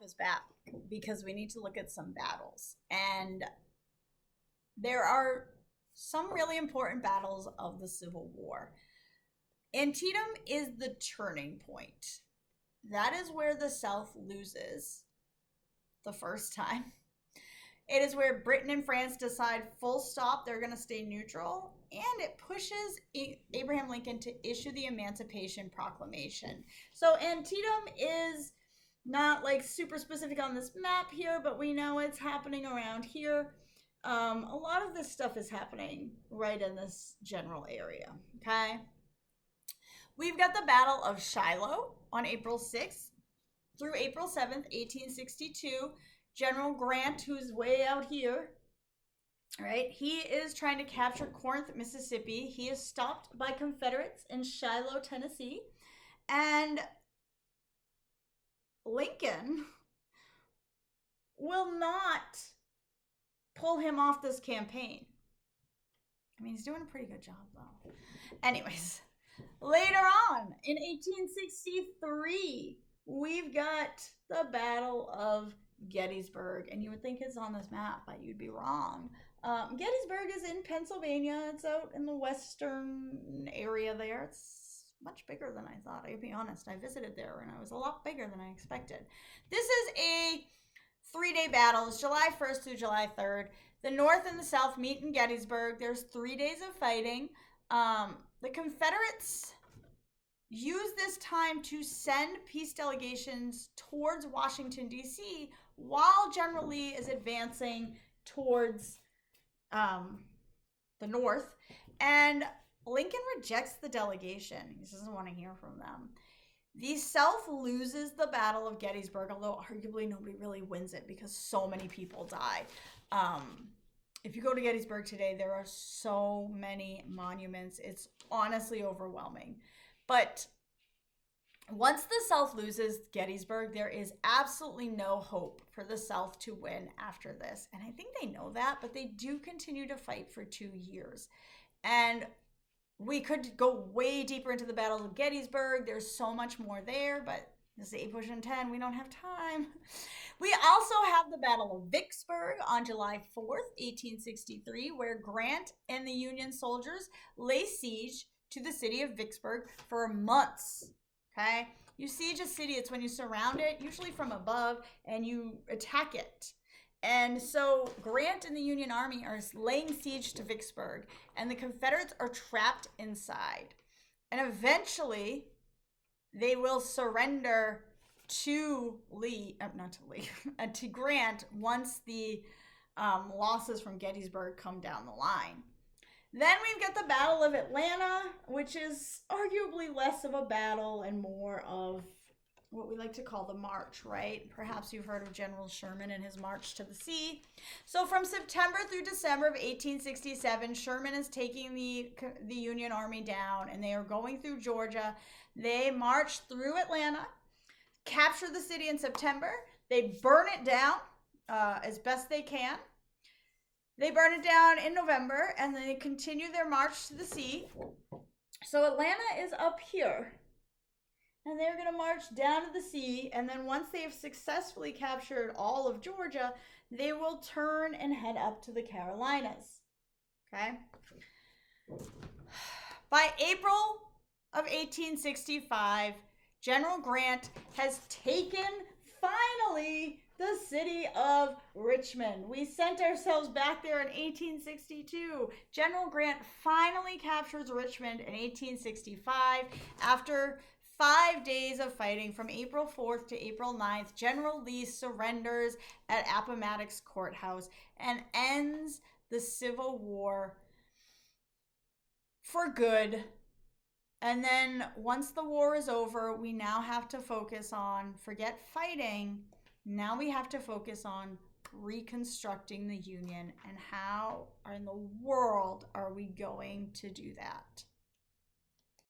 is back because we need to look at some battles. And there are some really important battles of the Civil War. Antietam is the turning point. That is where the South loses the first time. It is where Britain and France decide full stop, they're going to stay neutral, and it pushes Abraham Lincoln to issue the Emancipation Proclamation. So Antietam is not like super specific on this map here, but we know it's happening around here. A lot of this stuff is happening right in this general area, okay? We've got the Battle of Shiloh on April 6th through April 7th, 1862. General Grant, who's way out here, right? He is trying to capture Corinth, Mississippi. He is stopped by Confederates in Shiloh, Tennessee. And Lincoln will not pull him off this campaign. I mean, he's doing a pretty good job, though. Anyways, later on in 1863, we've got the Battle of Gettysburg, and you would think it's on this map, but you'd be wrong. Gettysburg is in Pennsylvania. It's out in the western area there. It's much bigger than I thought. I'll be honest. I visited there, and it was a lot bigger than I expected. This is a 3-day battle. It's July 1st through July 3rd. The North and the South meet in Gettysburg. There's 3 days of fighting. The Confederates use this time to send peace delegations towards Washington, D.C., while General Lee is advancing towards the North. And Lincoln rejects the delegation. He doesn't want to hear from them. The South loses the Battle of Gettysburg, although arguably nobody really wins it because so many people die. If you go to Gettysburg today, there are so many monuments. It's honestly overwhelming. But once the South loses Gettysburg, there is absolutely no hope for the South to win after this. And I think they know that, but they do continue to fight for 2 years. And we could go way deeper into the Battle of Gettysburg. There's so much more there, but this is APUSH in 10. We don't have time. We also have the Battle of Vicksburg on July 4th, 1863, where Grant and the Union soldiers lay siege to the city of Vicksburg for months. Okay? You siege a city, it's when you surround it, usually from above, and you attack it. And so Grant and the Union Army are laying siege to Vicksburg, and the Confederates are trapped inside. And eventually, they will surrender to to Grant once the losses from Gettysburg come down the line. Then we've got the Battle of Atlanta, which is arguably less of a battle and more of what we like to call the march, right? Perhaps you've heard of General Sherman and his march to the sea. So from September through December of 1867, Sherman is taking the Union Army down, and they are going through Georgia. They march through Atlanta, capture the city in September. They burn it down as best they can. They burn it down in November, and then they continue their march to the sea. So Atlanta is up here, and they're going to march down to the sea, and then once they have successfully captured all of Georgia, they will turn and head up to the Carolinas. Okay? By April of 1865, General Grant has taken, finally, the city of Richmond. We sent ourselves back there in 1862. General Grant finally captures Richmond in 1865 after 5 days of fighting from April 4th to April 9th. General Lee surrenders at Appomattox Courthouse and ends the Civil War for good. And then once the war is over, we now have to focus on, forget fighting, now we have to focus on reconstructing the Union, and how in the world are we going to do that?